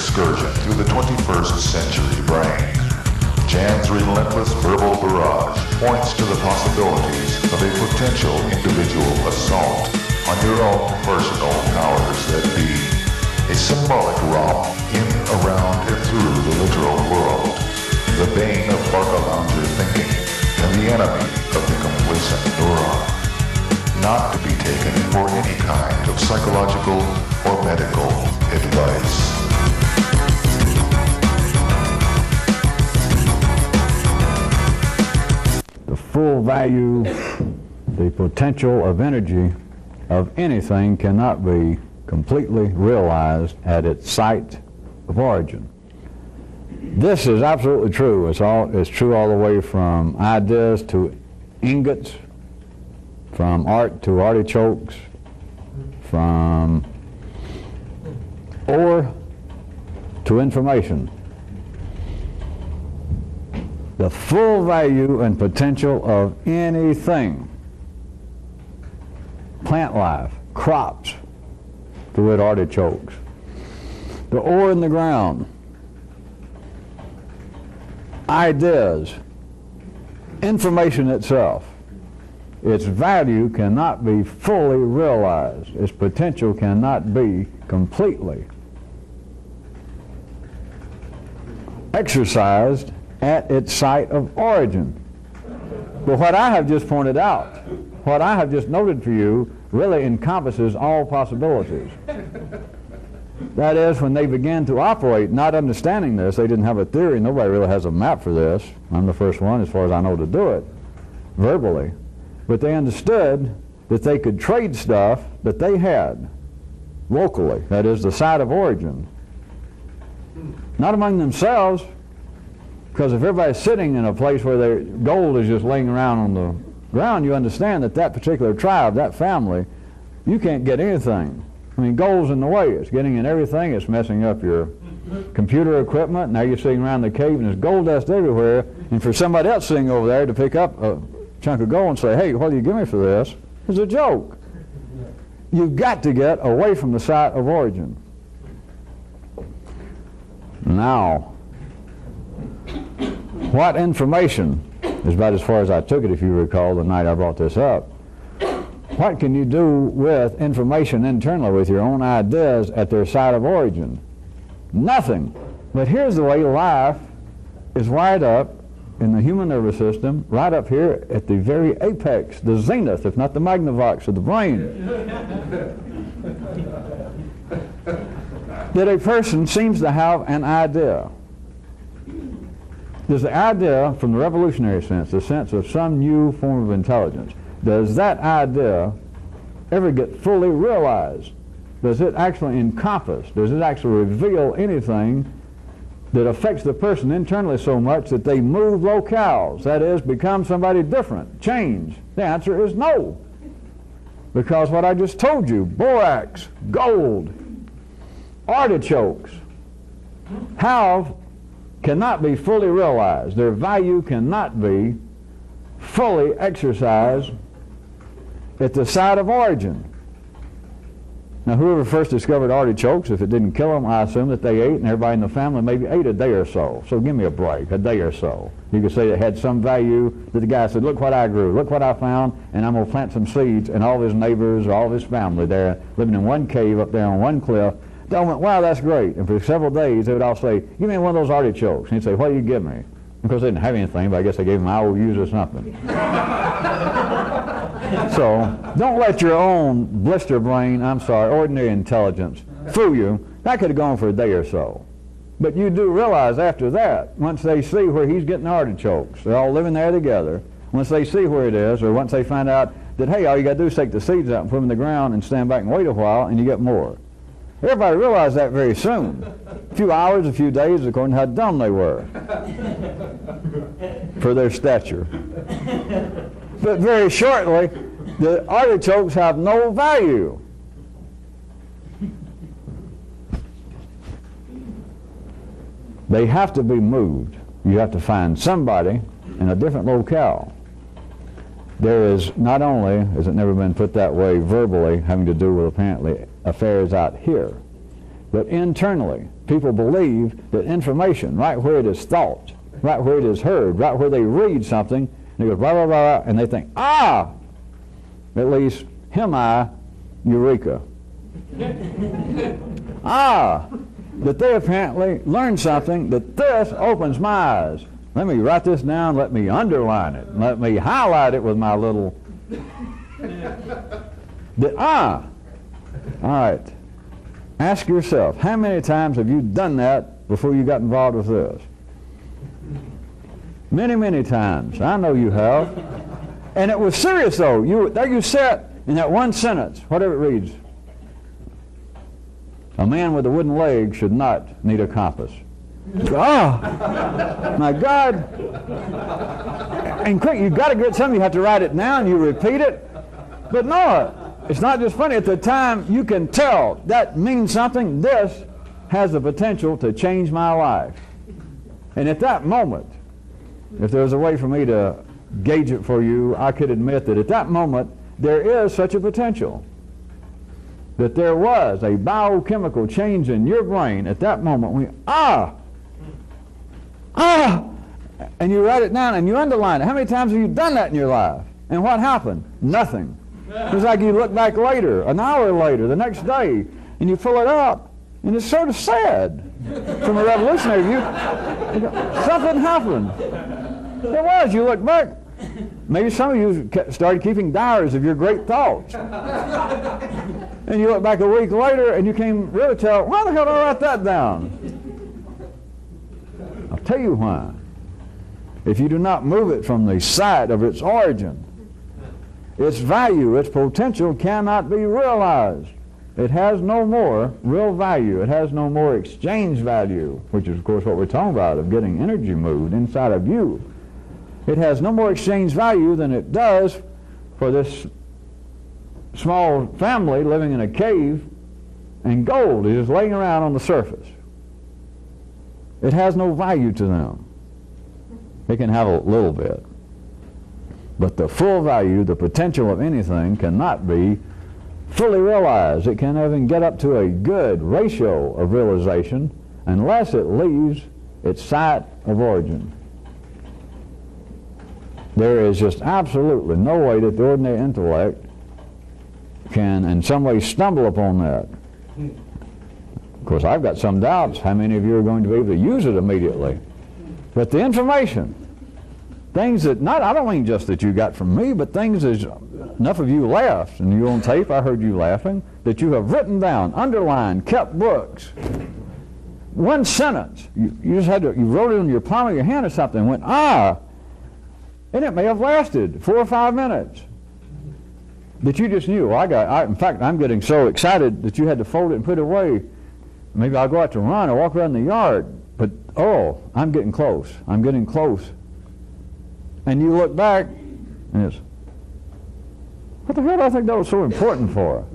excursion through the 21st century brain. Jan's relentless verbal barrage points to the possibilities of a potential individual assault on your own personal powers that be. A symbolic romp in, around, and through the literal world. The bane of Barcalounger thinking and the enemy of the complacent neuron. Not to be taken for any kind of psychological or medical advice. The full value, the potential of energy of anything cannot be completely realized at its site of origin. This is absolutely true. It's true all the way from ideas to ingots, from art to artichokes, from ore to information. The full value and potential of anything, plant life, crops, to wit artichokes, the ore in the ground, ideas, information itself, its value cannot be fully realized. Its potential cannot be completely exercised at its site of origin. But what I have just pointed out, what I have just noted for you, really encompasses all possibilities. That is, when they began to operate, not understanding this, they didn't have a theory. Nobody really has a map for this. I'm the first one, as far as I know, to do it verbally. But they understood that they could trade stuff that they had locally, that is, the site of origin. Not among themselves, because if everybody's sitting in a place where their gold is just laying around on the ground, you understand that that particular tribe, that family, you can't get anything. I mean, gold's in the way. It's getting in everything. It's messing up your computer equipment. Now you're sitting around the cave and there's gold dust everywhere. And for somebody else sitting over there to pick up a chunk of gold and say, hey, what do you give me for this? It's a joke. You've got to get away from the site of origin. Now, what information, is about as far as I took it, if you recall, the night I brought this up. What can you do with information internally, with your own ideas at their site of origin? Nothing. But here's the way life is wired up in the human nervous system, right up here at the very apex, the zenith, if not the magnavox of the brain. That a person seems to have an idea. Does the idea, from the revolutionary sense, the sense of some new form of intelligence, does that idea ever get fully realized? Does it actually encompass, does it actually reveal anything that affects the person internally so much that they move locales, that is, become somebody different, change? The answer is no. Because what I just told you, borax, gold, artichokes, cannot be fully realized. Their value cannot be fully exercised at the site of origin. Now, whoever first discovered artichokes, if it didn't kill them, I assume that they ate, and everybody in the family maybe ate a day or so. So give me a break, a day or so. You could say it had some value that the guy said, look what I grew, look what I found, and I'm going to plant some seeds, and all of his neighbors, all of his family there, living in one cave up there on one cliff, they all went, wow, that's great. And for several days, they would all say, give me one of those artichokes. And he'd say, what do you give me? Because they didn't have anything, but I guess they gave him IOUs or something. So don't let your own blister brain, ordinary intelligence, fool you. That could have gone for a day or so. But you do realize after that, once they see where he's getting artichokes, they're all living there together, once they see where it is, or once they find out that, hey, all you got to do is take the seeds out and put them in the ground and stand back and wait a while, and you get more. Everybody realized that very soon. A few hours, a few days, according to how dumb they were for their stature. But very shortly, the artichokes have no value. They have to be moved. You have to find somebody in a different locale. There is not only, has it never been put that way verbally, having to do with apparently affairs out here, But internally, people believe that information, right where it is thought, right where it is heard, right where they read something, and they go blah, blah, blah, blah, and they think, at least eureka. That they apparently learned something, that this opens my eyes. Let me write this down, let me underline it, let me highlight it with my little... All right. Ask yourself, how many times have you done that before you got involved with this? Many, many times. I know you have. And it was serious, though. There you sat in that one sentence, whatever it reads. A man with a wooden leg should not need a compass. My God. And quick, you've got to get something, you have to write it down, you repeat it. But no, it's not just funny. At the time, you can tell that means something. This has the potential to change my life. And at that moment, if there was a way for me to gauge it for you, I could admit that at that moment, there is such a potential. That there was a biochemical change in your brain at that moment when and you write it down and you underline it. How many times have you done that in your life? And what happened? Nothing. It's like you look back later, an hour later, the next day, and you pull it up, and it's sort of sad from a revolutionary view. Something happened. It was. You look back. Maybe some of you started keeping diaries of your great thoughts. And you look back a week later, and you can really tell, why the hell did I write that down? I'll tell you why. If you do not move it from the site of its origin, its value, its potential cannot be realized. It has no more real value. It has no more exchange value, which is, of course, what we're talking about, of getting energy moved inside of you. It has no more exchange value than it does for this small family living in a cave, and gold is laying around on the surface. It has no value to them. It can have a little bit. But the full value, the potential of anything cannot be fully realized. It can't even get up to a good ratio of realization unless it leaves its site of origin. There is just absolutely no way that the ordinary intellect can in some way stumble upon that. Of course, I've got some doubts how many of you are going to be able to use it immediately. But the information, things that, I don't mean just that you got from me, but things that enough of you laughed, and you on tape, I heard you laughing, that you have written down, underlined, kept books. One sentence, you just had to, you wrote it on your palm of your hand or something, and went, and it may have lasted 4 or 5 minutes. That you just knew, in fact, I'm getting so excited that you had to fold it and put it away. Maybe I'll go out to run or walk around the yard, but I'm getting close. I'm getting close. And you look back, and it's, what the hell do I think that was so important for?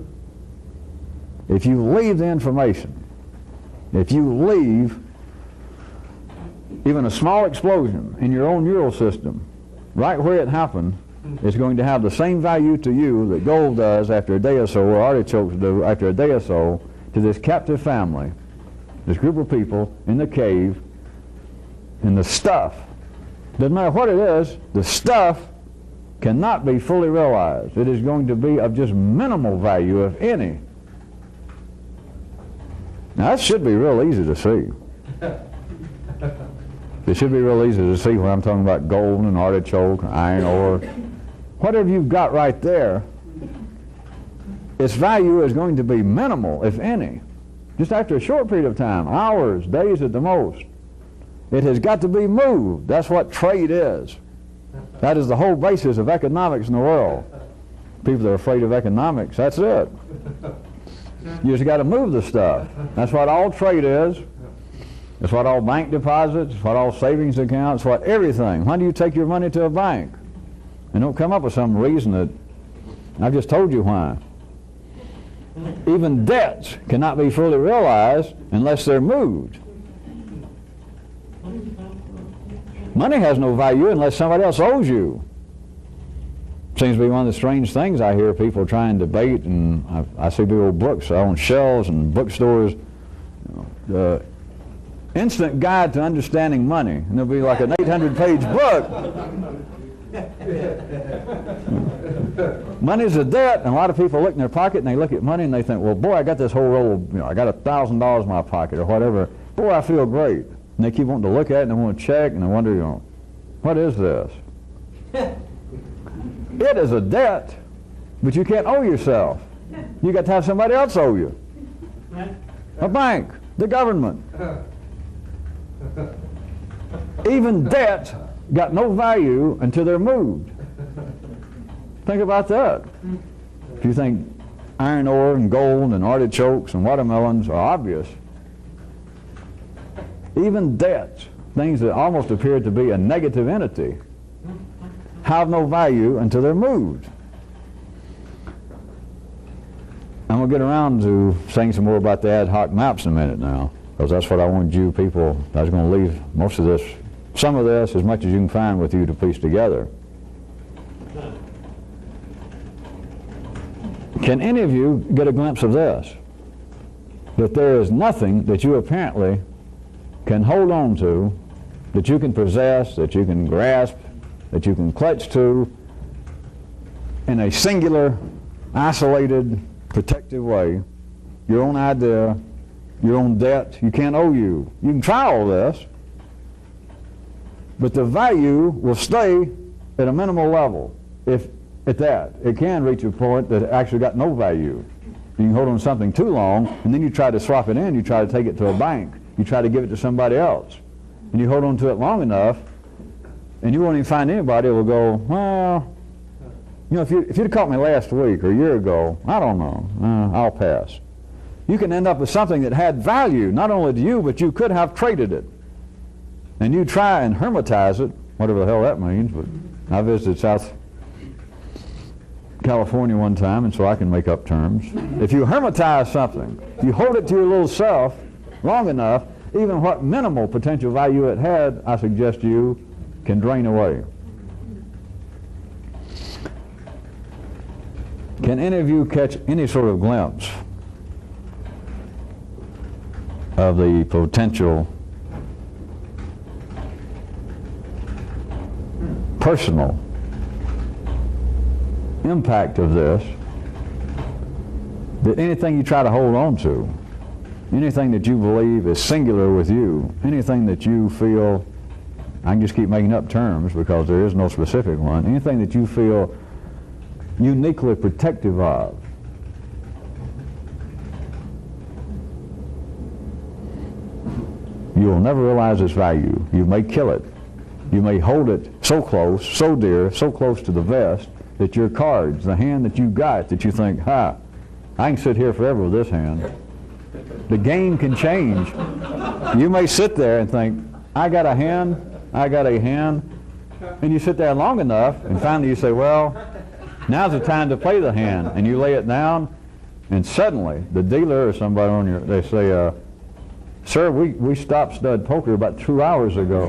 If you leave the information, if you leave even a small explosion in your own neural system, right where it happened, it's going to have the same value to you that gold does after a day or so, or artichokes do after a day or so, to this captive family, this group of people in the cave, and the stuff. Doesn't matter what it is, the stuff cannot be fully realized. It is going to be of just minimal value, if any. Now that should be real easy to see. It should be real easy to see when I'm talking about gold and artichoke, iron ore. Whatever you've got right there, its value is going to be minimal, if any. Just after a short period of time, hours, days at the most. It has got to be moved. That's what trade is. That is the whole basis of economics in the world. People that are afraid of economics, that's it. You just got to move the stuff. That's what all trade is. It's what all bank deposits, it's what all savings accounts, what everything. Why do you take your money to a bank? And don't come up with some reason that, I've just told you why. Even debts cannot be fully realized unless they're moved. Money has no value unless somebody else owes you. Seems to be one of the strange things I hear people try and debate, and I see big old books on shelves and bookstores, the Instant Guide to Understanding Money, and it'll be like an 800-page book. Money's a debt, and a lot of people look in their pocket and they look at money and they think, well, boy, I got this whole roll of, I got $1,000 in my pocket or whatever. Boy, I feel great. And they keep wanting to look at it and they want to check and they wonder, what is this? It is a debt, but you can't owe yourself. You got to have somebody else owe you. A bank, the government. Even debts got no value until they're moved. Think about that. If you think iron ore and gold and artichokes and watermelons are obvious, even debts, things that almost appear to be a negative entity, have no value until they're moved. I'm going to get around to saying some more about the ad hoc maps in a minute now, because that's what I wanted you people, I was going to leave most of this, some of this, as much as you can find with you to piece together. Can any of you get a glimpse of this? That there is nothing that you apparently can hold on to, that you can possess, that you can grasp, that you can clutch to in a singular, isolated, protective way. Your own idea, your own debt, you can't owe you. You can try all this, but the value will stay at a minimal level. If at that, it can reach a point that it actually got no value. You can hold on to something too long, and then you try to swap it in, you try to take it to a bank, you try to give it to somebody else. And you hold on to it long enough, and you won't even find anybody who will go, well, if you'd have caught me last week or a year ago, I don't know, I'll pass. You can end up with something that had value, not only to you, but you could have traded it. And you try and hermitize it, whatever the hell that means, but I visited South California one time, and so I can make up terms. If you hermitize something, you hold it to your little self long enough, even what minimal potential value it had, I suggest to you, can drain away. Can any of you catch any sort of glimpse of the potential personal impact of this, that anything you try to hold on to, anything that you believe is singular with you, anything that you feel, I can just keep making up terms because there is no specific one, anything that you feel uniquely protective of, you will never realize its value. You may kill it. You may hold it so close, so dear, so close to the vest that your cards, the hand that you got, that you think, I can sit here forever with this hand. The game can change. You may sit there and think, I got a hand, and you sit there long enough, and finally you say, well, now's the time to play the hand, and you lay it down, and suddenly the dealer or somebody on your, they say, sir, we stopped stud poker about 2 hours ago.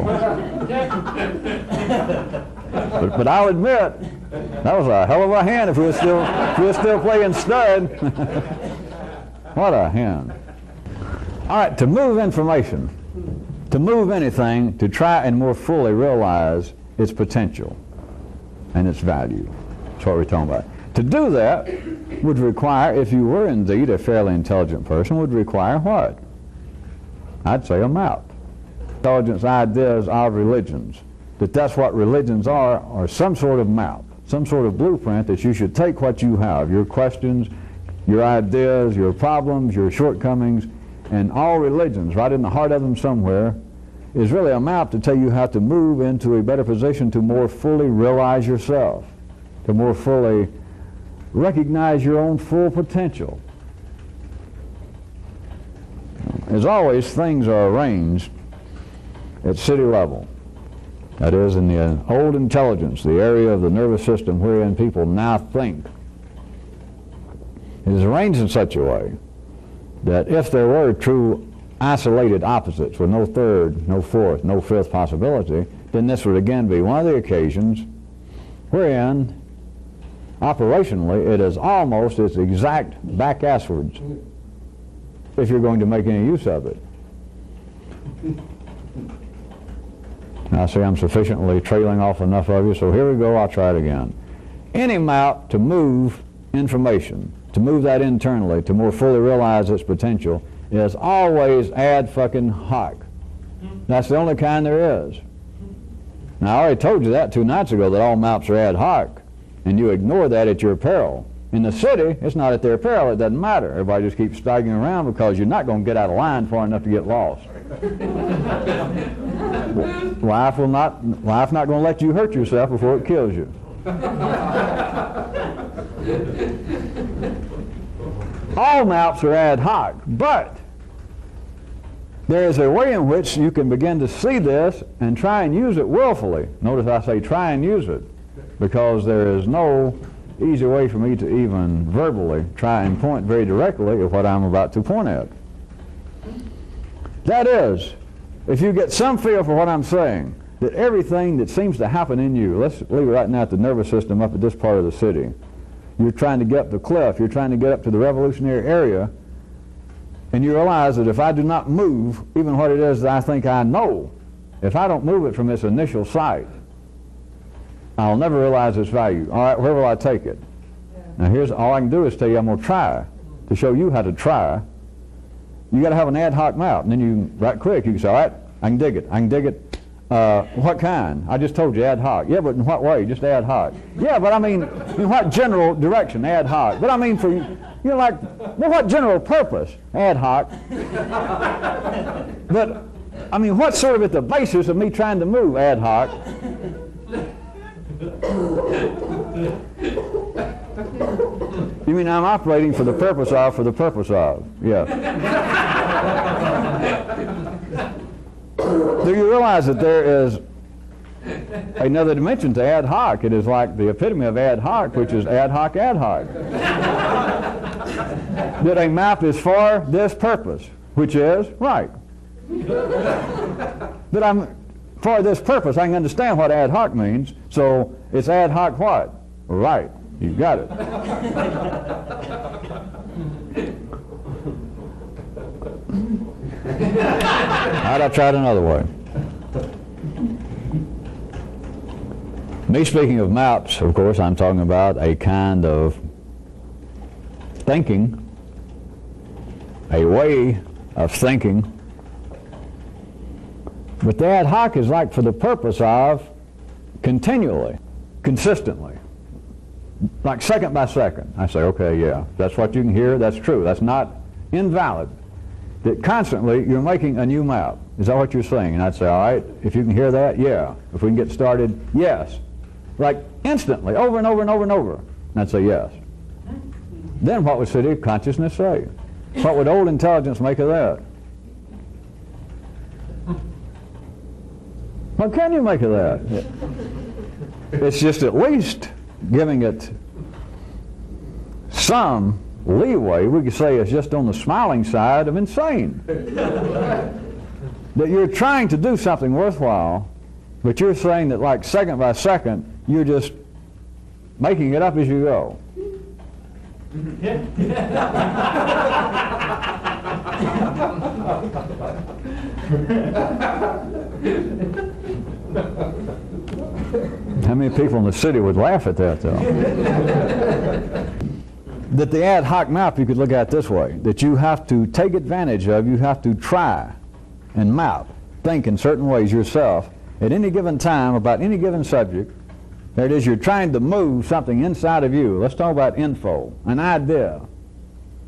but I'll admit, that was a hell of a hand if we were still playing stud. What a hand. All right, to move information, to move anything, to try and more fully realize its potential and its value. That's what we're talking about. To do that would require, if you were indeed a fairly intelligent person, would require what? I'd say a map. Intelligence ideas of religions. That's what religions are some sort of map, some sort of blueprint that you should take what you have, your questions, your ideas, your problems, your shortcomings, and all religions, right in the heart of them somewhere, is really a map to tell you how to move into a better position to more fully realize yourself, to more fully recognize your own full potential. As always, things are arranged at city level. That is, in the old intelligence, the area of the nervous system wherein people now think. It is arranged in such a way that if there were true isolated opposites with no third, no fourth, no fifth possibility, then this would again be one of the occasions wherein operationally it is almost its exact back-asswards if you're going to make any use of it. I see I'm sufficiently trailing off enough of you, so here we go, I'll try it again. Any map to move information, to move that internally, to more fully realize its potential, is always ad fucking hoc. That's the only kind there is. Now, I already told you that 2 nights ago, that all maps are ad hoc, and you ignore that at your peril. In the city, it's not at their peril, it doesn't matter. Everybody just keeps staggering around because you're not going to get out of line far enough to get lost. Life not going to let you hurt yourself before it kills you. All maps are ad hoc, but there is a way in which you can begin to see this and try and use it willfully. Notice I say try and use it, because there is no easy way for me to even verbally try and point very directly at what I'm about to point at. That is, if you get some feel for what I'm saying, that everything that seems to happen in you, let's leave it right now at the nervous system up at this part of the city. You're trying to get up the cliff, you're trying to get up to the revolutionary area, and you realize that if I do not move even what it is that I think I know, if I don't move it from its initial site, I'll never realize its value. All right, where will I take it? Now here's all I can do is tell you I'm going to try to show you how to try. You got to have an ad hoc map, and then you, right quick, you can say, all right, I can dig it. I can dig it. What kind? I just told you ad hoc. Yeah, but in what way? Just ad hoc. Yeah, but I mean, in what general direction? Ad hoc. But I mean, for you're like, well, what general purpose? Ad hoc. But I mean, what's sort of at the basis of me trying to move? Ad hoc. You mean I'm operating for the purpose of, Yeah. Do you realize that there is another dimension to ad hoc? It is like the epitome of ad hoc, which is ad hoc, ad hoc. That a map is for this purpose, which is right. That I'm for this purpose, I can understand what ad hoc means, so it's ad hoc what? Right. You got it. All right, I'll try it another way. Me speaking of maps, of course, I'm talking about a kind of thinking, a way of thinking. But the ad hoc is like for the purpose of continually, consistently. Like second by second. I say, okay, yeah, that's what you can hear, that's true, that's not invalid. That constantly you're making a new map. Is that what you're saying? And I'd say, all right, if you can hear that, yeah. If we can get started, yes. Like instantly, over and over and over and over. And I'd say, yes. Then what would city of consciousness say? What would old intelligence make of that? What can you make of that? It's just at least giving it some leeway. We could say it's just on the smiling side of insane. That you're trying to do something worthwhile, but you're saying that like second by second, you're just making it up as you go. How many people in the city would laugh at that, though? That the ad hoc map you could look at this way, that you have to take advantage of, you have to try and map, think in certain ways yourself at any given time about any given subject. There it is, you're trying to move something inside of you. Let's talk about info, an idea,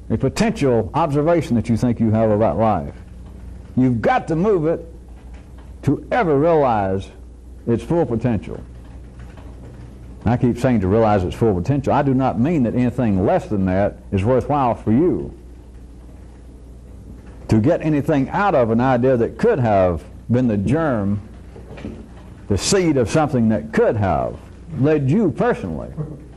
a potential observation that you think you have about life. You've got to move it to ever realize its full potential. I keep saying to realize its full potential. I do not mean that anything less than that is worthwhile for you. To get anything out of an idea that could have been the germ, the seed of something that could have led you personally.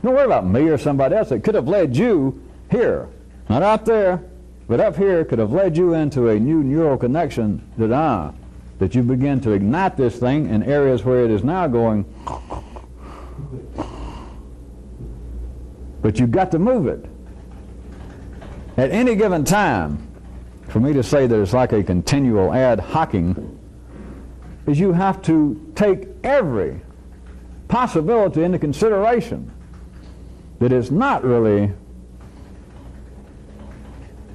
Don't worry about me or somebody else. It could have led you here. Not out there, but up here, could have led you into a new neural connection that you begin to ignite this thing in areas where it is now going. But you've got to move it. At any given time, for me to say that it's like a continual ad hocing, is you have to take every possibility into consideration. That it's not really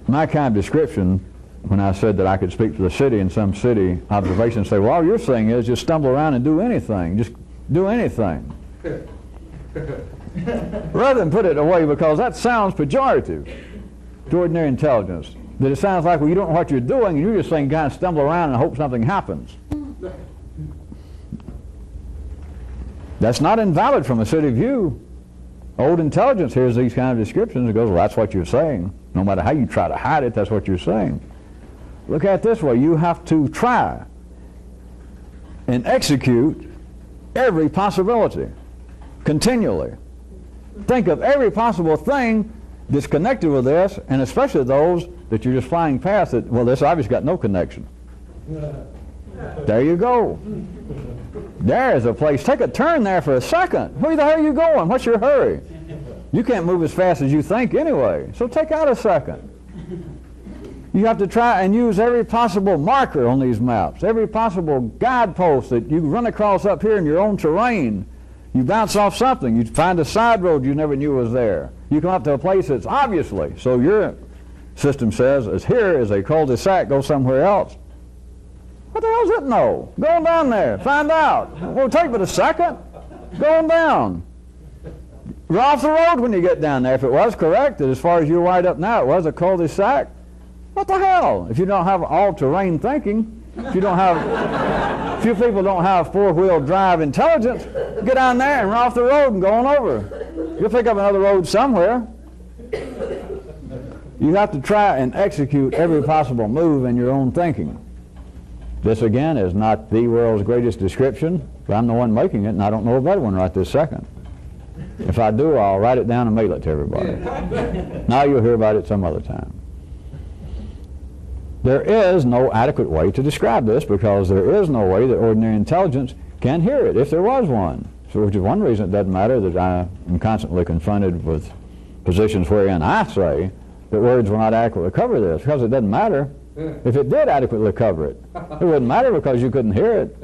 my kind of description when I said that I could speak for the city in some city observation and say, well, all you're saying is just stumble around and do anything. Just do anything. Rather than put it away, because that sounds pejorative to ordinary intelligence. That it sounds like, well, you don't know what you're doing, and you're just saying kind of stumble around and hope something happens. That's not invalid from a city view. Old intelligence hears these kind of descriptions and goes, well, that's what you're saying. No matter how you try to hide it, that's what you're saying. Look at it this way. You have to try and execute every possibility continually. Think of every possible thing that's connected with this, and especially those that you're just flying past that, well, this obviously got no connection. There you go. There's a place. Take a turn there for a second. Where the hell are you going? What's your hurry? You can't move as fast as you think anyway, so take out a second. You have to try and use every possible marker on these maps, every possible guidepost that you run across up here in your own terrain. You bounce off something. You find a side road you never knew was there. You come up to a place that's obviously, so your system says, as here is a cul-de-sac, go somewhere else. What the hell does it know? Go on down there. Find out. It won't take but a second. Go on down. You're off the road when you get down there. If it was correct, that as far as you're wired up now, it was a cul-de-sac, what the hell? If you don't have all-terrain thinking, if you don't have, few people don't have four-wheel drive intelligence, get down there and run off the road and go on over. You'll pick up another road somewhere. You have to try and execute every possible move in your own thinking. This, again, is not the world's greatest description, but I'm the one making it, and I don't know a better one right this second. If I do, I'll write it down and mail it to everybody. Now you'll hear about it some other time. There is no adequate way to describe this, because there is no way that ordinary intelligence can hear it, if there was one. So, which is one reason it doesn't matter that I am constantly confronted with positions wherein I say that words will not adequately cover this, because it doesn't matter. If it did adequately cover it, it wouldn't matter because you couldn't hear it.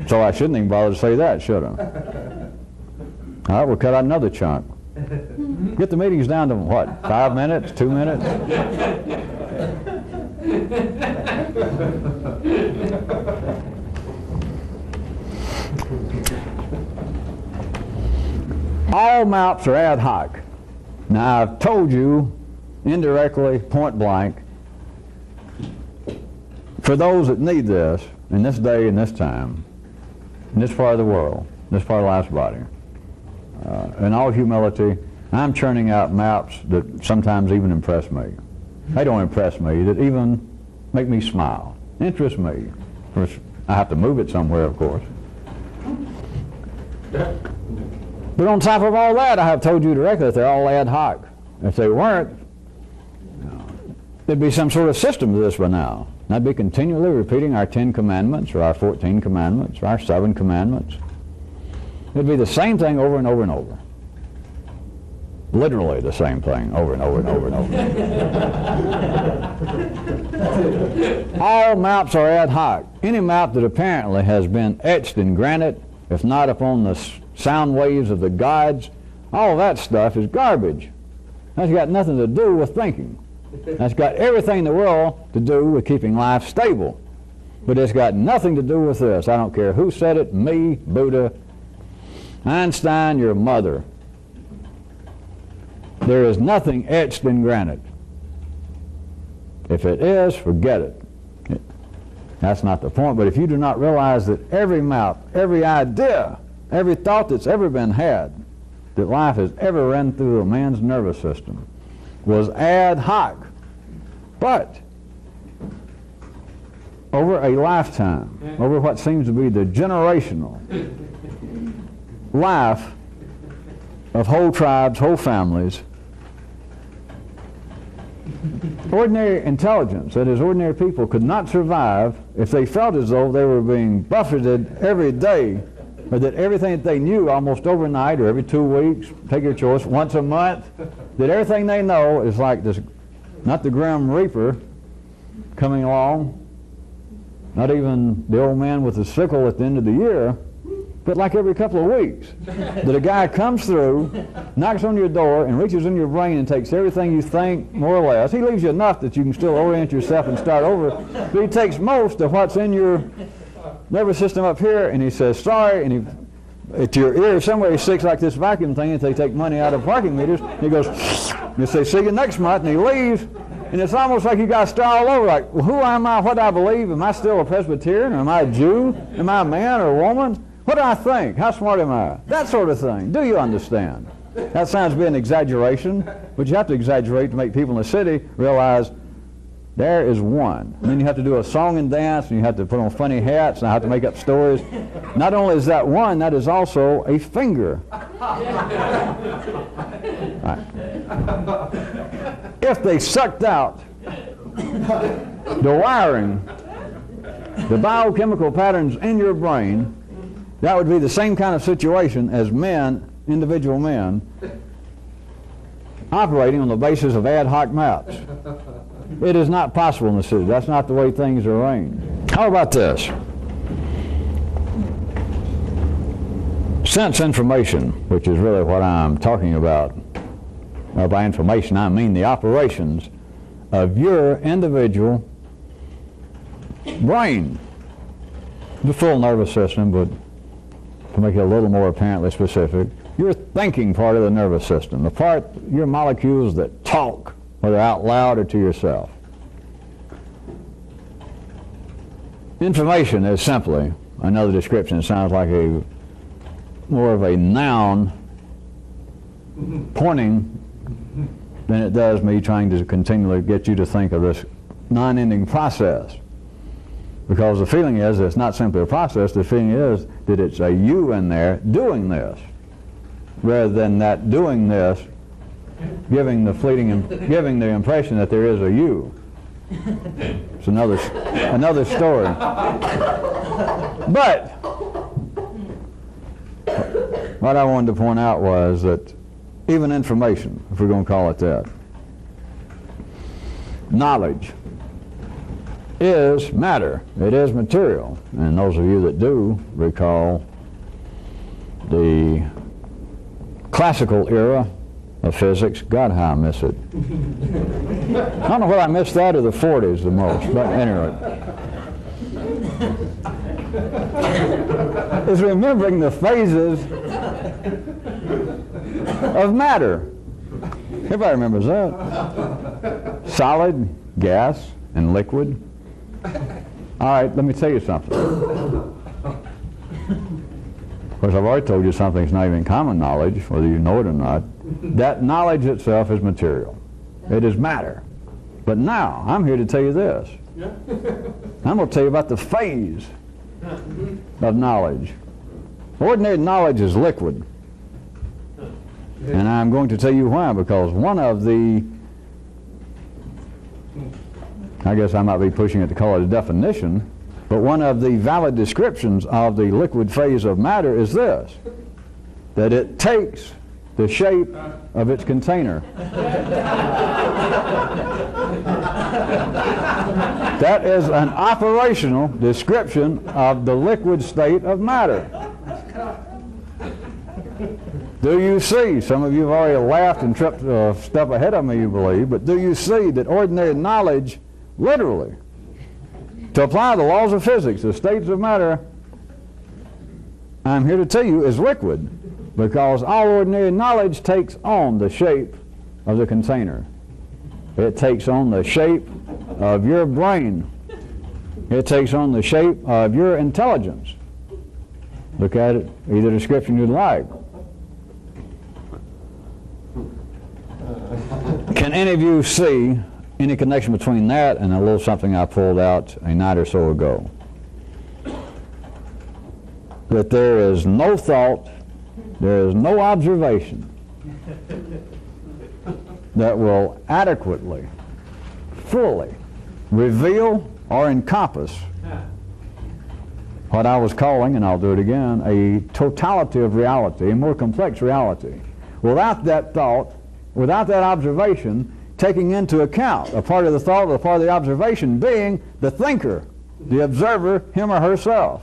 So I shouldn't even bother to say that, should I? All right, we'll cut out another chunk. Get the meetings down to what, 5 minutes, 2 minutes? All maps are ad hoc. Now I've told you indirectly, point blank, for those that need this in this day and this time, in this part of the world, this part of life's body, in all humility, I'm churning out maps that sometimes even impress me. They don't impress me, that even make me smile, interest me. Of course, I have to move it somewhere, of course. But on top of all that, I have told you directly that they're all ad hoc. If they weren't, there'd be some sort of system to this by now. And I'd be continually repeating our 10 commandments, or our 14 commandments, or our 7 commandments. It'd be the same thing over and over and over. Literally the same thing over and over and over and over. All maps are ad hoc. Any map that apparently has been etched in granite, if not upon the sound waves of the gods, all that stuff is garbage. That's got nothing to do with thinking. That's got everything in the world to do with keeping life stable. But it's got nothing to do with this. I don't care who said it, me, Buddha, Einstein, your mother. There is nothing etched in granite. If it is, forget it. That's not the point. But if you do not realize that every map, every idea, every thought that's ever been had, that life has ever run through a man's nervous system, was ad hoc. But over a lifetime, over what seems to be the generational life of whole tribes, whole families, ordinary intelligence, that is, ordinary people, could not survive if they felt as though they were being buffeted every day, or that everything that they knew almost overnight, or every 2 weeks, take your choice, once a month, that everything they know is like this not the grim reaper coming along, not even the old man with the sickle at the end of the year, but like every couple of weeks, that a guy comes through, knocks on your door, and reaches in your brain and takes everything you think, more or less. He leaves you enough that you can still orient yourself and start over, but he takes most of what's in your nervous system up here, and he says, sorry, and he, to your ear somewhere he sticks like this vacuum thing, and they take money out of parking meters, and he goes, and you say, see you next month, and he leaves, and it's almost like you got to start all over, like, well, who am I, what do I believe, am I still a Presbyterian, or am I a Jew, am I a man or a woman? What do I think? How smart am I? That sort of thing. Do you understand? That sounds to be an exaggeration, but you have to exaggerate to make people in the city realize there is one. And then you have to do a song and dance, and you have to put on funny hats, and I have to make up stories. Not only is that one, that is also a finger. Right. If they sucked out the wiring, the biochemical patterns in your brain, that would be the same kind of situation as men, individual men, operating on the basis of ad hoc maps. It is not possible in the city. That's not the way things are arranged. How about this? Sense information, which is really what I'm talking about. Now, by information, I mean the operations of your individual brain. The full nervous system, but to make it a little more apparently specific, your thinking part of the nervous system, the part, your molecules that talk, whether out loud or to yourself. Information is simply another description. It sounds like more of a noun pointing than it does me trying to continually get you to think of this non-ending process. Because the feeling is that it's not simply a process, the feeling is that it's a you in there doing this, rather than that doing this giving the impression that there is a you. It's another story. But what I wanted to point out was that even information, if we're going to call it that, knowledge is matter. It is material. And those of you that do recall the classical era of physics, God, how I miss it. I don't know whether I miss that or the 40s the most, but anyway. Is remembering the phases of matter. Everybody remembers that. Solid, gas, and liquid. All right, let me tell you something. Of course, I've already told you something's not even common knowledge, whether you know it or not. That knowledge itself is material. It is matter. But now, I'm here to tell you this. I'm going to tell you about the phase of knowledge. Ordinary knowledge is liquid. And I'm going to tell you why, because one of the, I guess I might be pushing it to call it a definition, but one of the valid descriptions of the liquid phase of matter is this, that it takes the shape of its container. That is an operational description of the liquid state of matter. Do you see, some of you have already laughed and tripped a step ahead of me, you believe, but do you see that ordinary knowledge, literally, to apply the laws of physics, the states of matter, I'm here to tell you, is liquid, because all ordinary knowledge takes on the shape of the container. It takes on the shape of your brain. It takes on the shape of your intelligence. Look at it, either description you'd like. Can any of you see any connection between that and a little something I pulled out a night or so ago? That there is no thought, there is no observation that will adequately, fully reveal or encompass what I was calling, and I'll do it again, a totality of reality, a more complex reality. Without that thought, without that observation, taking into account, a part of the thought, a part of the observation being the thinker, the observer, him or herself.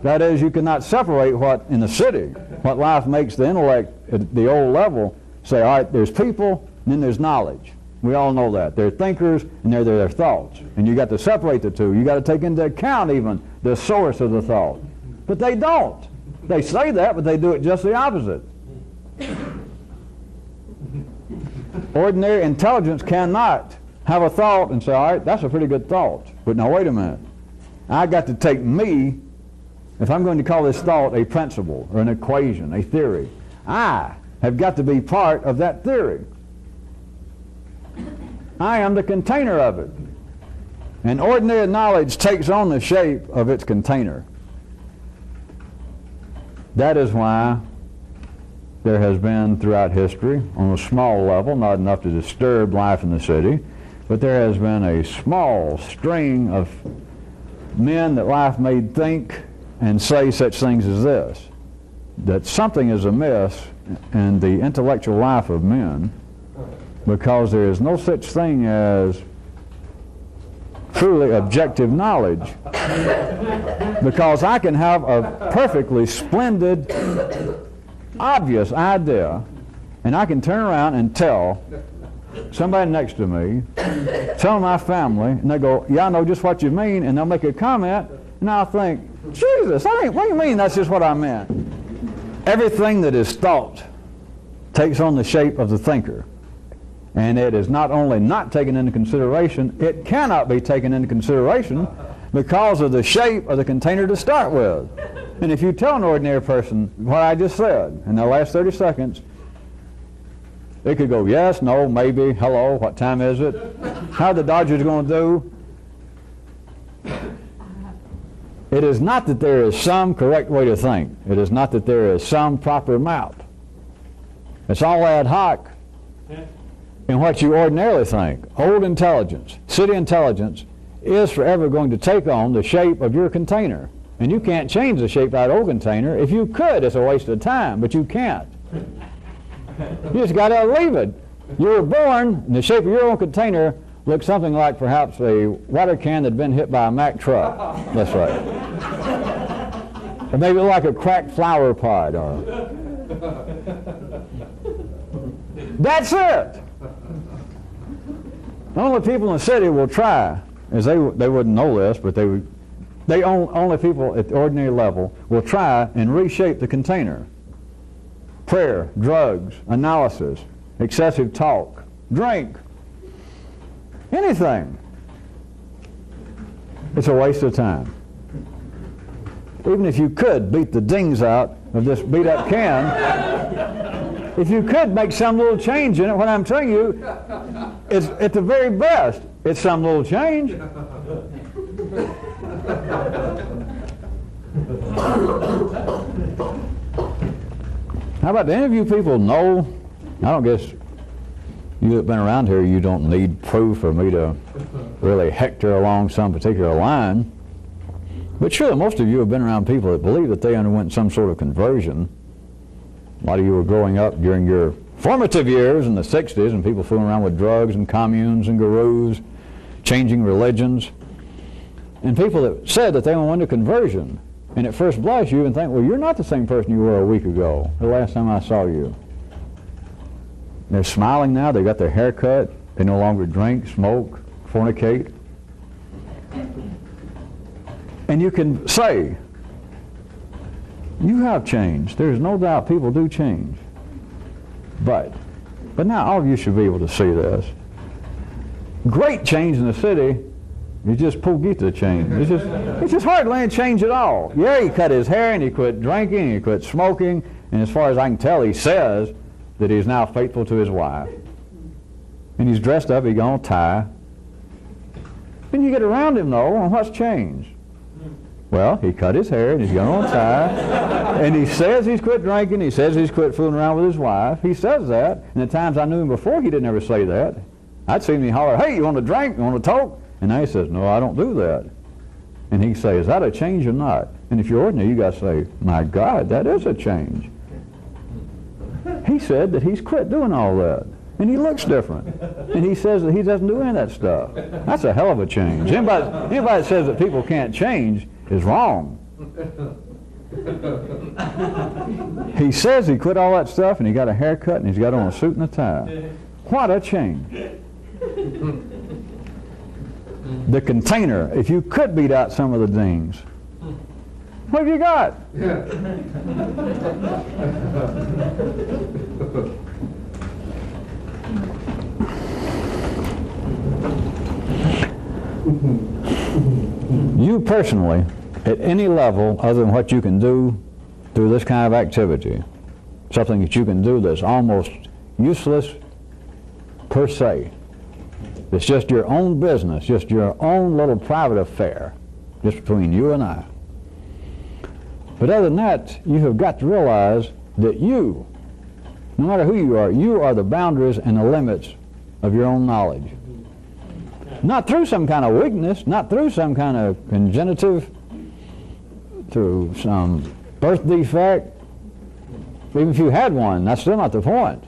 That is, you cannot separate what in the city, what life makes the intellect at the old level, say, all right, there's people, and then there's knowledge. We all know that. They're thinkers, and they're their thoughts. And you got to separate the two. You got to take into account even the source of the thought. But they don't. They say that, but they do it just the opposite. Ordinary intelligence cannot have a thought and say, all right, that's a pretty good thought. But now wait a minute. I got to take me, if I'm going to call this thought a principle or an equation, a theory, I have got to be part of that theory. I am the container of it. And ordinary knowledge takes on the shape of its container. That is why there has been throughout history, on a small level, not enough to disturb life in the city, but there has been a small string of men that life made think and say such things as this, that something is amiss in the intellectual life of men, because there is no such thing as truly objective knowledge. Because I can have a perfectly splendid, obvious idea, and I can turn around and tell somebody next to me, tell my family, and they go, yeah, I know just what you mean, and they'll make a comment, and I'll think, Jesus, what do you mean that's just what I meant? Everything that is thought takes on the shape of the thinker. And it is not only not taken into consideration, it cannot be taken into consideration because of the shape of the container to start with. And if you tell an ordinary person what I just said in the last 30 seconds, it could go, yes, no, maybe, hello, what time is it? How are the Dodgers going to do? It is not that there is some correct way to think. It is not that there is some proper map. It's all ad hoc in what you ordinarily think. Old intelligence, city intelligence, is forever going to take on the shape of your container. And you can't change the shape of that old container. If you could, it's a waste of time, but you can't. You just got to leave it. You were born, and the shape of your own container looks something like perhaps a water can that had been hit by a Mack truck. That's right. Or maybe like a cracked flower pot. Or that's it. Only people in the city will try, as they wouldn't know this, but only people at the ordinary level will try and reshape the container. Prayer, drugs, analysis, excessive talk, drink, anything. It's a waste of time. Even if you could beat the dings out of this beat-up can, if you could make some little change in it, what I'm telling you is, at the very best, it's some little change. How about any of you people know, I don't guess you that have been around here, you don't need proof for me to really hector along some particular line. But sure, most of you have been around people that believe that they underwent some sort of conversion. A lot of you were growing up during your formative years in the 60s, and people fooling around with drugs and communes and gurus, changing religions. And people that said that they went to conversion. And at first blush, you even think, well, you're not the same person you were a week ago, the last time I saw you. They're smiling now. They got their hair cut. They no longer drink, smoke, fornicate. And you can say, you have changed. There's no doubt people do change. But now all of you should be able to see this. Great change in the city is just pugita change. It's just hardly any change at all. Yeah, he cut his hair and he quit drinking and he quit smoking. And as far as I can tell, he says that he's now faithful to his wife. And he's dressed up, he's got a tie. Then you get around him though, and what's changed? Well, he cut his hair and he's got on a tie, and he says he's quit drinking, he says he's quit fooling around with his wife. He says that, and the times I knew him before, he didn't ever say that. I'd seen him holler, hey, you want to drink? You want to talk? And now he says, no, I don't do that. And he'd say, is that a change or not? And if you're ordinary, you got to say, my God, that is a change. He said that he's quit doing all that. And he looks different. And he says that he doesn't do any of that stuff. That's a hell of a change. Anybody that says that people can't change is wrong. He says he quit all that stuff and he got a haircut and he's got on a suit and a tie. What a change. The container, if you could beat out some of the dings, what have you got? You personally, at any level other than what you can do through this kind of activity, something that you can do that's almost useless per se, it's just your own business, just your own little private affair, just between you and I. But other than that, you have got to realize that you, no matter who you are the boundaries and the limits of your own knowledge. Not through some kind of weakness, not through some kind of congenitive, through some birth defect. Even if you had one, that's still not the point.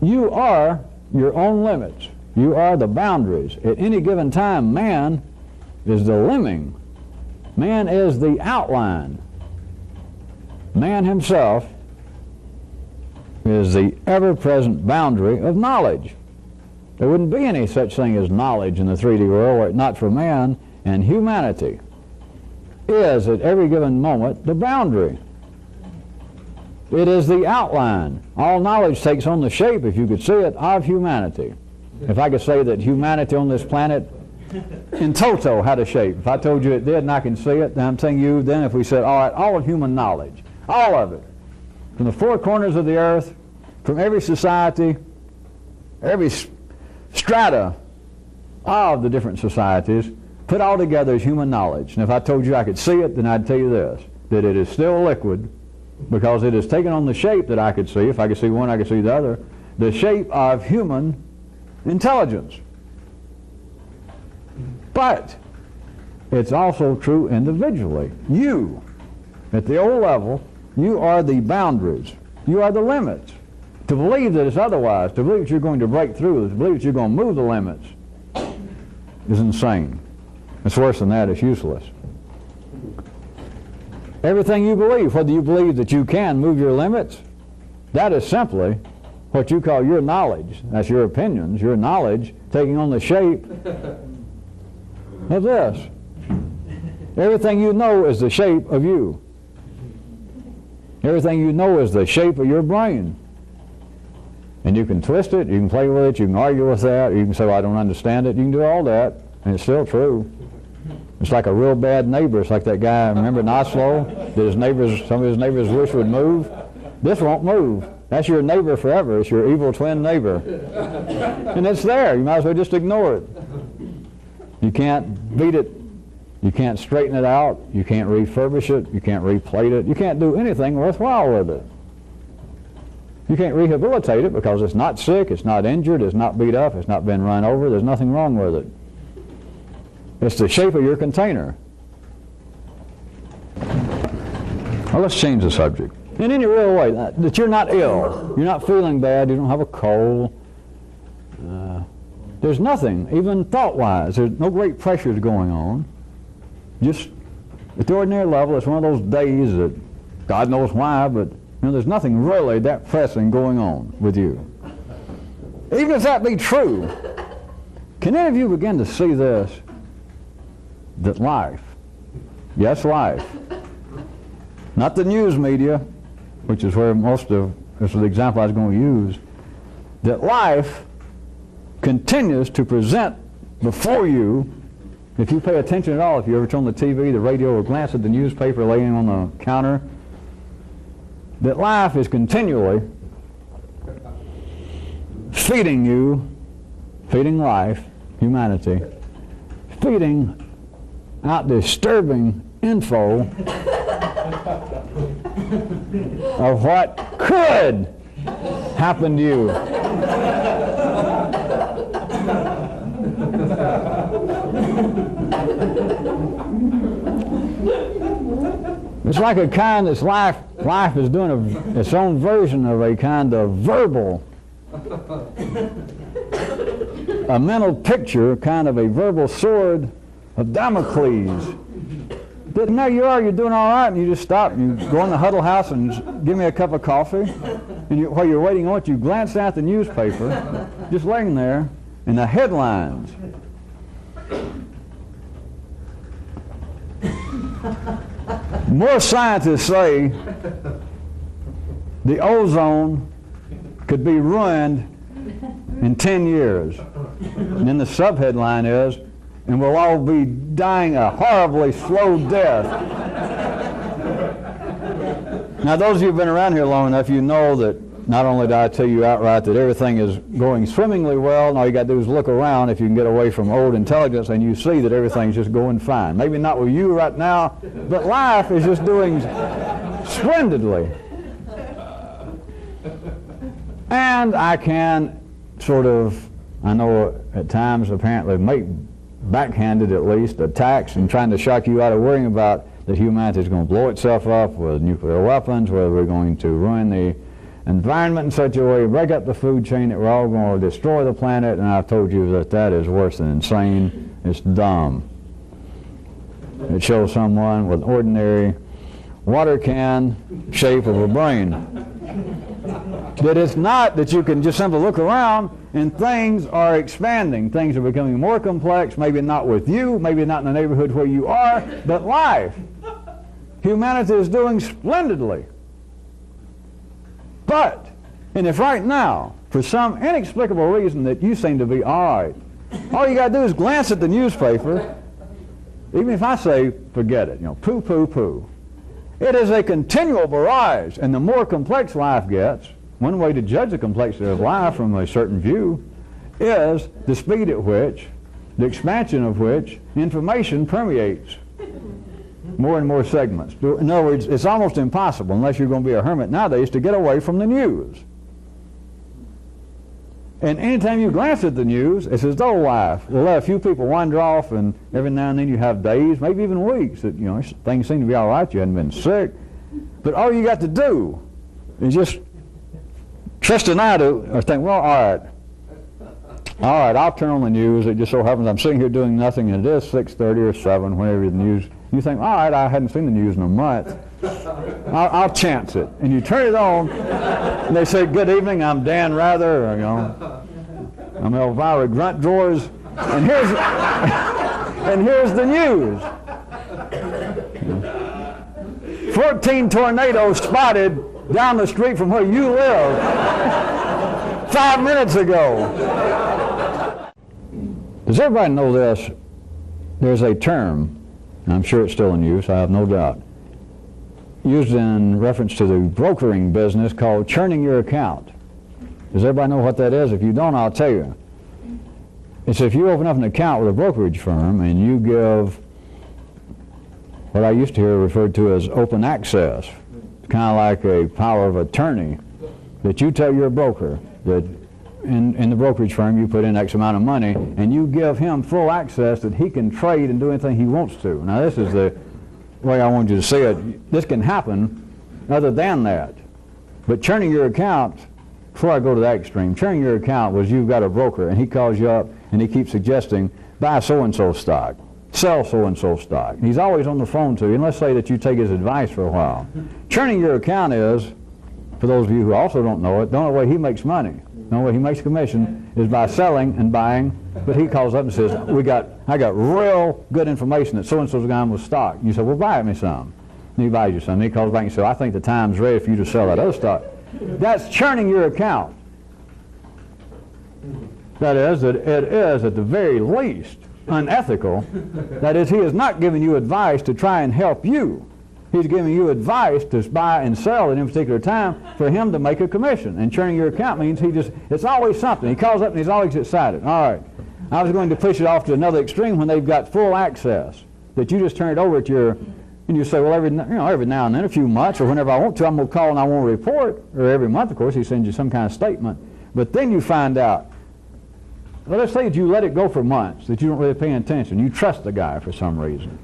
You are your own limits. You are the boundaries. At any given time, man is the lemming. Man is the outline. Man himself is the ever-present boundary of knowledge. There wouldn't be any such thing as knowledge in the 3D world were it not for man, and humanity is at every given moment the boundary. It is the outline. All knowledge takes on the shape, if you could see it, of humanity. If I could say that humanity on this planet in toto had a shape, if I told you it did and I can see it, then I'm telling you, then if we said, all right, all of human knowledge, all of it, from the four corners of the earth, from every society, every strata of the different societies, put all together as human knowledge. And if I told you I could see it, then I'd tell you this, that it is still liquid, because it has taken on the shape that I could see. If I could see one, I could see the other. The shape of human intelligence. But it's also true individually. You, at the old level, you are the boundaries. You are the limits. To believe that it's otherwise, to believe that you're going to break through, to believe that you're going to move the limits, is insane. It's worse than that, it's useless. Everything you believe, whether you believe that you can move your limits, that is simply what you call your knowledge. That's your opinions, your knowledge, taking on the shape of this. Everything you know is the shape of you. Everything you know is the shape of your brain. And you can twist it, you can play with it, you can argue with that, you can say, well, I don't understand it, you can do all that, and it's still true. It's like a real bad neighbor. It's like that guy, remember in Oslo, that some of his neighbors wish would move? This won't move. That's your neighbor forever. It's your evil twin neighbor. And it's there. You might as well just ignore it. You can't beat it. You can't straighten it out. You can't refurbish it. You can't replate it. You can't do anything worthwhile with it. You can't rehabilitate it because it's not sick, it's not injured, it's not beat up, it's not been run over. There's nothing wrong with it. It's the shape of your container. Well, let's change the subject. In any real way, that you're not ill, you're not feeling bad, you don't have a cold. There's nothing, even thought-wise, there's no great pressures going on. Just at the ordinary level, it's one of those days that God knows why, but there's nothing really that pressing going on with you. Even if that be true, can any of you begin to see this? That life, yes, life, not the news media, which is where most of, this is the example I was going to use, that life continues to present before you, if you pay attention at all, if you ever turn on the TV, the radio, or glance at the newspaper laying on the counter, that life is continually feeding you, feeding life, humanity, feeding out disturbing info of what could happen to you. It's like life is doing its own version of a kind of verbal a mental picture, kind of a verbal sword of Damocles. But now you're doing all right, and you just stop, and you go in the huddle house and just give me a cup of coffee. And while you're waiting on it, you glance at the newspaper, just laying there, and the headlines. More scientists say the ozone could be ruined in 10 years. And then the subheadline is, and we'll all be dying a horribly slow death. Now, those of you who've been around here long enough, you know that not only did I tell you outright that everything is going swimmingly well, and all you got to do is look around if you can get away from old intelligence, and you see that everything's just going fine. Maybe not with you right now, but life is just doing splendidly. And I can sort of, I know at times apparently make backhanded at least attacks and trying to shock you out of worrying about that humanity is going to blow itself up with nuclear weapons, whether we're going to ruin the environment in such a way, break up the food chain, that we're all going to destroy the planet, and I've told you that that is worse than insane. It's dumb. It shows someone with ordinary water can shape of a brain. That it's not that you can just simply look around and things are expanding. Things are becoming more complex, maybe not with you, maybe not in the neighborhood where you are, but life. Humanity is doing splendidly. But, and if right now, for some inexplicable reason that you seem to be all right, all you got to do is glance at the newspaper, even if I say, forget it, poo, poo, poo. It is a continual barrage, and the more complex life gets, one way to judge the complexity of life from a certain view is the speed at which, the expansion of which, information permeates more and more segments. In other words, it's almost impossible, unless you're going to be a hermit nowadays, to get away from the news. And anytime you glance at the news, it's as though life will let a few people wander off, and every now and then you have days, maybe even weeks, that things seem to be all right, you hadn't been sick. But all you got to do is just trust an eye to think, well, all right, I'll turn on the news. It just so happens I'm sitting here doing nothing, and it is 6:30 or 7, whenever the news. You think, all right, I hadn't seen the news in a month. I'll chance it. And you turn it on, and they say, good evening, I'm Dan Rather, or, I'm Elvira Grunt Drawers, and here's the news. 14 tornadoes spotted down the street from where you live 5 minutes ago. Does everybody know this? There's a term, and I'm sure it's still in use, I have no doubt, used in reference to the brokering business called churning your account. Does everybody know what that is? If you don't, I'll tell you. It's if you open up an account with a brokerage firm and you give what I used to hear referred to as open access, kind of like a power of attorney, that you tell your broker that in the brokerage firm you put in X amount of money and you give him full access that he can trade and do anything he wants to. Now this is the way I want you to see it. This can happen other than that. But churning your account, before I go to that extreme, churning your account was you've got a broker and he calls you up and he keeps suggesting, buy so-and-so stock, sell so-and-so stock. He's always on the phone to you, and let's say that you take his advice for a while. Churning your account is, for those of you who also don't know it, the only way he makes money, the only way he makes commission is by selling and buying. But he calls up and says, I got real good information that so-and-so's going with stock. And you say, well, buy me some. And he buys you some. And he calls back and says, I think the time's ready for you to sell that other stock. That's churning your account. That is, that it is at the very least unethical. That is, he is not giving you advice to try and help you. He's giving you advice to buy and sell at any particular time for him to make a commission. And churning your account means it's always something. He calls up and he's always excited. All right, I was going to push it off to another extreme when they've got full access, that you just turn it over at and you say, well, every now and then, a few months, or whenever I want to, I'm going to call and I want to report, or every month, of course, he sends you some kind of statement. But then you find out, well, let's say that you let it go for months, that you don't really pay attention. You trust the guy for some reason.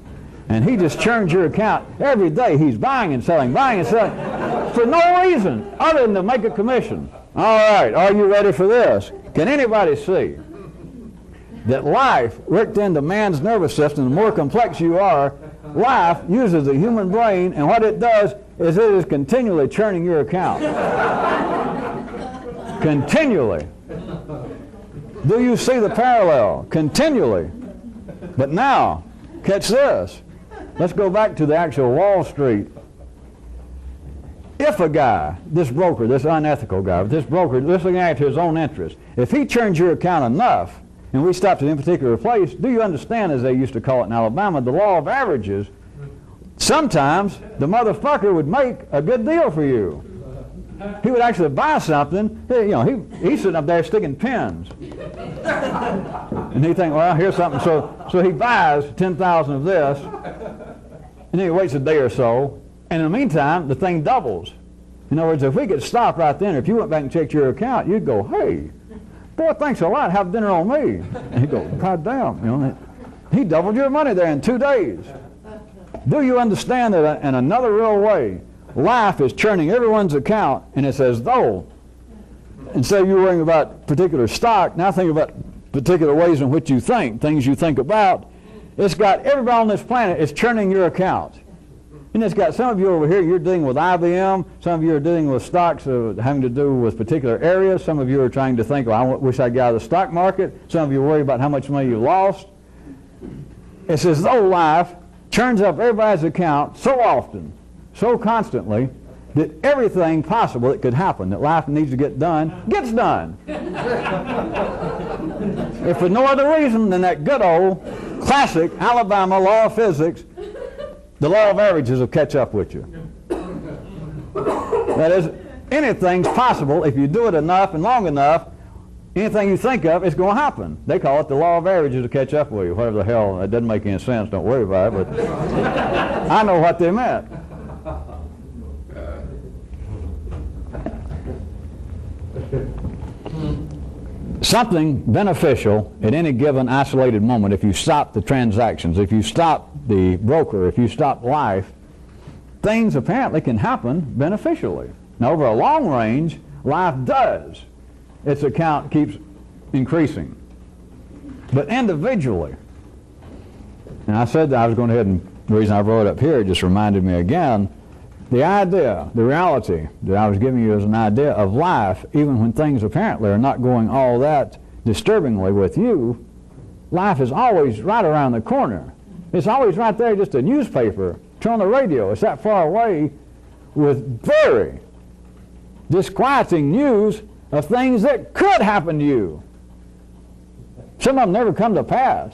And he just churns your account every day. He's buying and selling for no reason other than to make a commission. All right, are you ready for this? Can anybody see that life worked into man's nervous system? The more complex you are, life uses the human brain, and what it does is it is continually churning your account. Continually. Do you see the parallel? Continually. But now, catch this. Let's go back to the actual Wall Street. If a guy, this broker, this unethical guy, this broker, listening at his own interest, if he churns your account enough, and we stopped at any particular place, do you understand, as they used to call it in Alabama, the law of averages? Sometimes the motherfucker would make a good deal for you. He would actually buy something. He's sitting up there sticking pins. And he think, well, here's something. So he buys 10,000 of this, and then he waits a day or so, and in the meantime, the thing doubles. In other words, if we could stop right then, if you went back and checked your account, you'd go, hey, boy, thanks a lot, have dinner on me. And he'd go, God damn, he doubled your money there in 2 days. Do you understand that in another real way, life is churning everyone's account, and it's as though, instead of you worrying about particular stock, now think about particular ways in which you think, things you think about. It's got everybody on this planet is churning your account. And it's got some of you over here, you're dealing with IBM, some of you are dealing with stocks having to do with particular areas, some of you are trying to think, well, I wish I'd get out of the stock market, some of you worry about how much money you lost. It's as though life churns up everybody's account so often, so constantly, that everything possible that could happen, that life needs to get done, gets done. If for no other reason than that good old classic Alabama law of physics, the law of averages will catch up with you. That is, anything's possible if you do it enough and long enough. Anything you think of, it's going to happen. They call it the law of averages to catch up with you. Whatever the hell, it doesn't make any sense, don't worry about it, but I know what they meant. Something beneficial at any given isolated moment, if you stop the transactions, if you stop the broker, if you stop life, things apparently can happen beneficially. Now, over a long range, life does. Its account keeps increasing. But individually, and I said that I was going ahead, and the reason I wrote it up here just reminded me again, the idea, the reality that I was giving you as an idea of life, even when things apparently are not going all that disturbingly with you, life is always right around the corner. It's always right there, just a newspaper. Turn on the radio. It's that far away with very disquieting news of things that could happen to you. Some of them never come to pass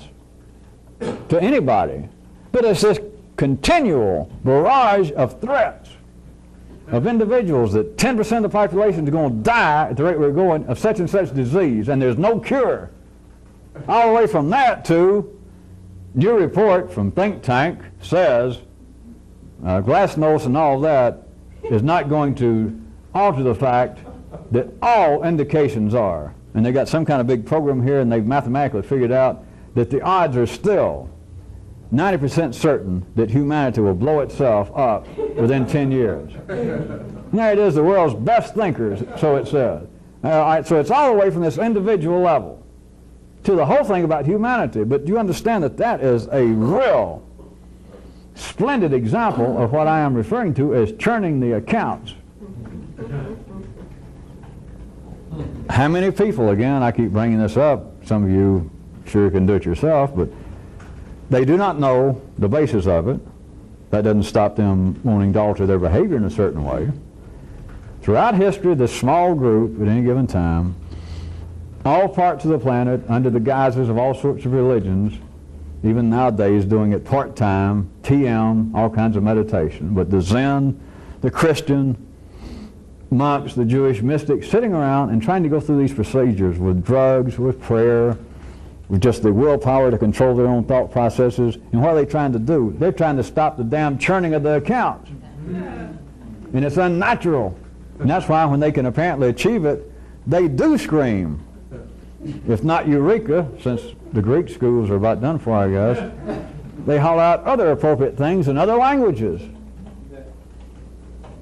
to anybody. But it's this continual barrage of threats of individuals that 10% of the population is going to die at the rate we're going of such and such disease, and there's no cure. All the way from that to your report from think tank says Glassnose and all that is not going to alter the fact that all indications are, and they got some kind of big program here, and they've mathematically figured out that the odds are still 90% certain that humanity will blow itself up within 10 years. There it is, the world's best thinkers, so it says. All right, so it's all the way from this individual level to the whole thing about humanity. But you understand that that is a real splendid example of what I am referring to as churning the accounts. How many people, again, I keep bringing this up, some of you sure can do it yourself, but they do not know the basis of it. That doesn't stop them wanting to alter their behavior in a certain way. Throughout history, this small group at any given time, all parts of the planet, under the guises of all sorts of religions, even nowadays doing it part-time, TM, all kinds of meditation, but the Zen, the Christian, monks, the Jewish mystics, sitting around and trying to go through these procedures with drugs, with prayer, with just the willpower to control their own thought processes. And what are they trying to do? They're trying to stop the damn churning of the accounts. And it's unnatural. And that's why when they can apparently achieve it, they do scream. If not eureka, since the Greek schools are about done for, I guess, they haul out other appropriate things in other languages.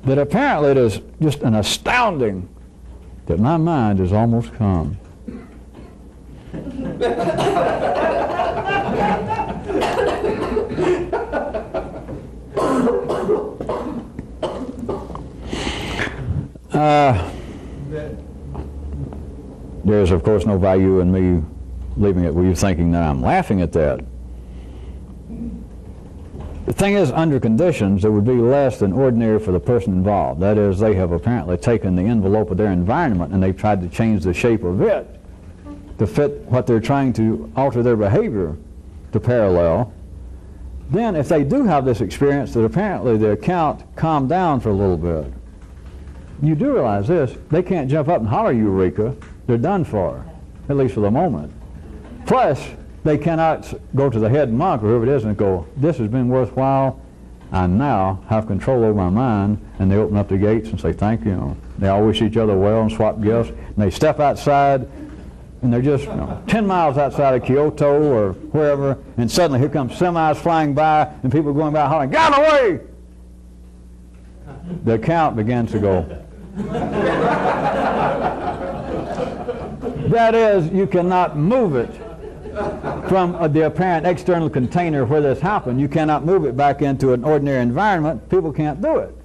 That apparently it is just an astounding that my mind is almost calm. There's, of course, no value in me leaving it with you thinking that I'm laughing at that. The thing is, under conditions, it would be less than ordinary for the person involved. That is, they have apparently taken the envelope of their environment and they've tried to change the shape of it to fit what they're trying to alter their behavior to parallel. Then, if they do have this experience that apparently the account calmed down for a little bit, you do realize this, they can't jump up and holler Eureka. They're done for, at least for the moment. Plus, they cannot go to the head monk or whoever it is and go, this has been worthwhile. I now have control over my mind. And they open up the gates and say, thank you. They all wish each other well and swap gifts. And they step outside, and they're just 10 miles outside of Kyoto or wherever, and suddenly here comes semis flying by, and people going by hollering, get out of the way! The account begins to go. That is, you cannot move it from the apparent external container where this happened. You cannot move it back into an ordinary environment. People can't do it.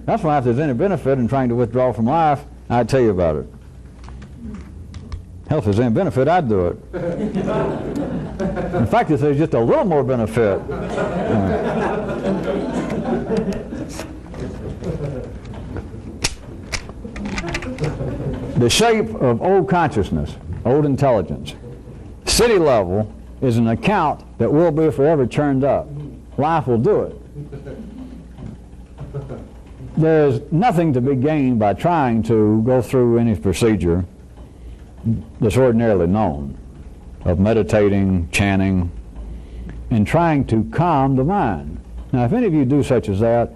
That's why if there's any benefit in trying to withdraw from life, I'd tell you about it. Hell, if there's any benefit, I'd do it. In fact, if there's just a little more benefit. The shape of old consciousness, old intelligence. City level is an account that will be forever churned up. Life will do it. There's nothing to be gained by trying to go through any procedure that's ordinarily known of meditating, chanting, and trying to calm the mind. Now, if any of you do such as that,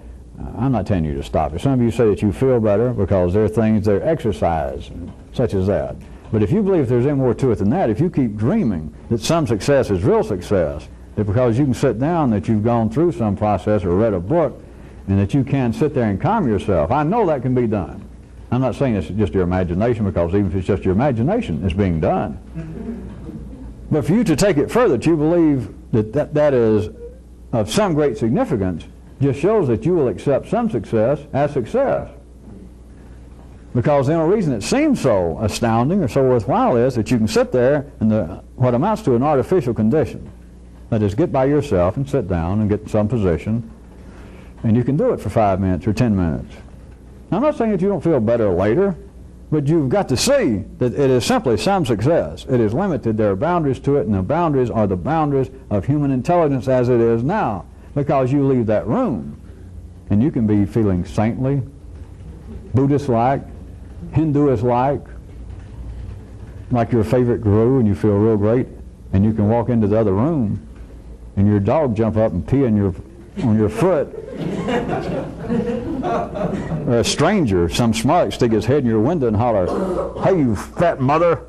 I'm not telling you to stop it. Some of you say that you feel better because there are things, there are exercise, such as that. But if you believe there's any more to it than that, if you keep dreaming that some success is real success, that because you can sit down that you've gone through some process or read a book, and that you can sit there and calm yourself, I know that can be done. I'm not saying it's just your imagination, because even if it's just your imagination, it's being done. But for you to take it further, that you believe that is of some great significance, just shows that you will accept some success as success. Because the only reason it seems so astounding or so worthwhile is that you can sit there in what amounts to an artificial condition. That is, get by yourself and sit down and get in some position, and you can do it for 5 minutes or 10 minutes. Now, I'm not saying that you don't feel better later, but you've got to see that it is simply some success. It is limited. There are boundaries to it, and the boundaries are the boundaries of human intelligence as it is now. Because you leave that room, and you can be feeling saintly, Buddhist-like, Hinduist-like your favorite guru, and you feel real great, and you can walk into the other room, and your dog jump up and pee on your foot. Or a stranger, some smart, stick his head in your window and holler, "Hey, you fat mother!"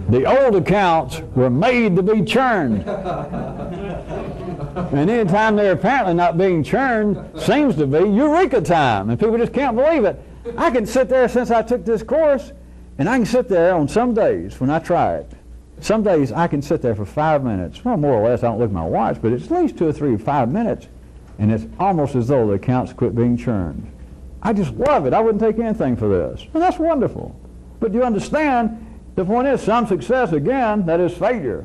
The old accounts were made to be churned. And any time they're apparently not being churned seems to be Eureka time. And people just can't believe it. I can sit there since I took this course, and I can sit there on some days when I try it. Some days I can sit there for 5 minutes. Well, more or less, I don't look at my watch, but it's at least 2 or 3 or 5 minutes. And it's almost as though the accounts quit being churned. I just love it. I wouldn't take anything for this. And that's wonderful. But you understand, the point is, some success, again, that is failure,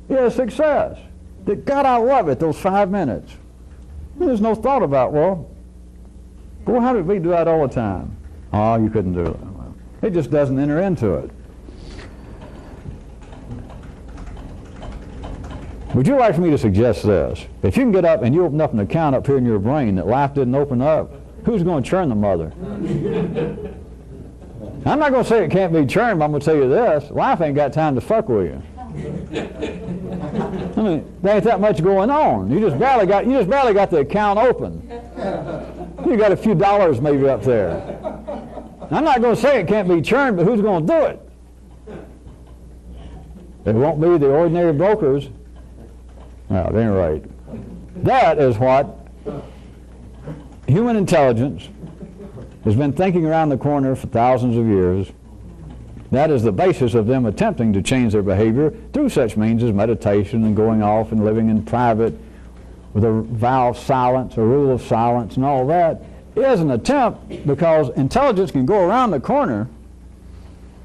is success. That God, I love it, those 5 minutes. And there's no thought about, well, how did we do that all the time? Oh, you couldn't do it. It just doesn't enter into it. Would you like for me to suggest this? If you can get up and you open up an account up here in your brain that life didn't open up, who's going to churn the mother? I'm not going to say it can't be churned, but I'm going to tell you this. Life ain't got time to fuck with you. I mean, there ain't that much going on. You just barely got the account open. You got a few dollars maybe up there. I'm not going to say it can't be churned, but who's going to do it? It won't be the ordinary brokers. Well, at any rate, that is what human intelligence has been thinking around the corner for thousands of years. That is the basis of them attempting to change their behavior through such means as meditation and going off and living in private with a vow of silence, a rule of silence, and all that. Is an attempt, because intelligence can go around the corner.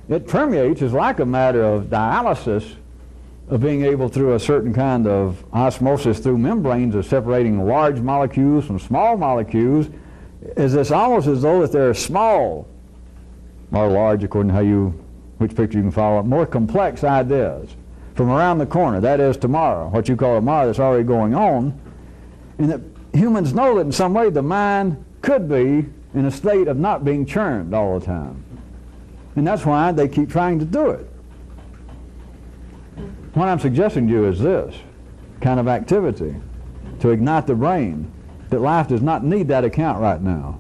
It permeates. It's like a matter of dialysis, of being able through a certain kind of osmosis through membranes of separating large molecules from small molecules. It's almost as though that they're small or large, according to which picture you can follow, more complex ideas from around the corner. That is tomorrow, what you call tomorrow that's already going on. And that humans know that in some way the mind could be in a state of not being churned all the time. And that's why they keep trying to do it. What I'm suggesting to you is this kind of activity to ignite the brain, that life does not need that account right now.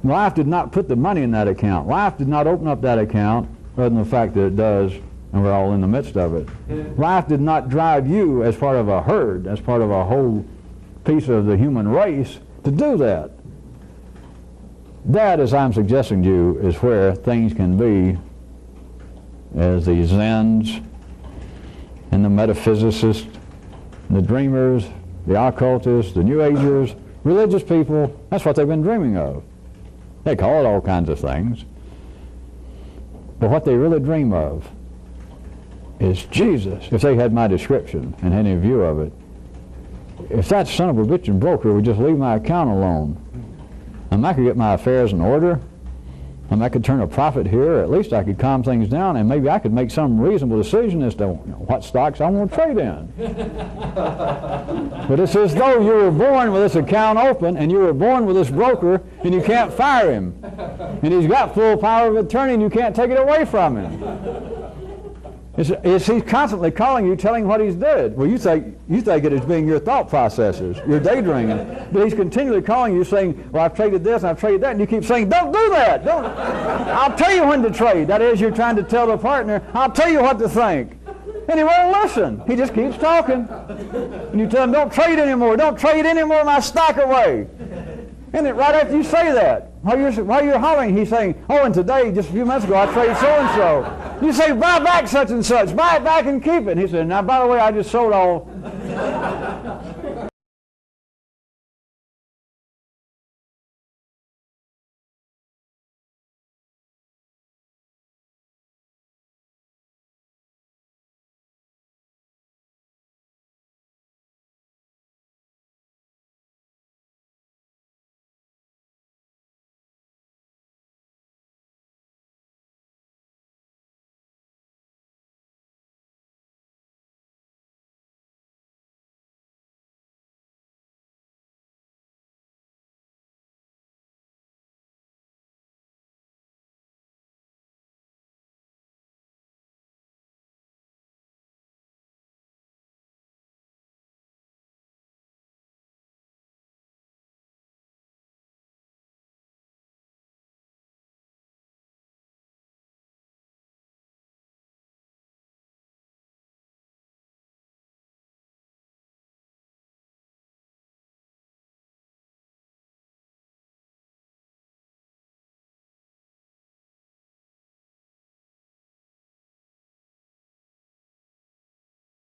Life did not put the money in that account. Life did not open up that account, other than the fact that it does, and we're all in the midst of it. Life did not drive you as part of a herd, as part of a whole piece of the human race, to do that. That, as I'm suggesting to you, is where things can be, as the Zens and the metaphysicists, and the dreamers, the occultists, the New Agers, religious people, that's what they've been dreaming of. They call it all kinds of things. But what they really dream of is Jesus. If they had my description and any view of it, if that son of a bitch and broker would just leave my account alone, and I could get my affairs in order, and I could turn a profit here, at least I could calm things down, and maybe I could make some reasonable decision as to what stocks I want to trade in. But it's as though you were born with this account open, and you were born with this broker, and you can't fire him. And he's got full power of attorney, and you can't take it away from him. He's constantly calling you, telling what he's did. Well, you think it as being your thought processes, your daydreaming. But he's continually calling you, saying, well, I've traded this and I've traded that. And you keep saying, don't do that. Don't. I'll tell you when to trade. That is, you're trying to tell the partner, I'll tell you what to think. And he won't listen. He just keeps talking. And you tell him, don't trade anymore. Don't trade any more of my stock away. And then right after you say that, while you're hollering, he's saying, oh, and today, just a few minutes ago, I traded so-and-so. You say, buy back such and such. Buy it back and keep it. And he said, now, by the way, I just sold all.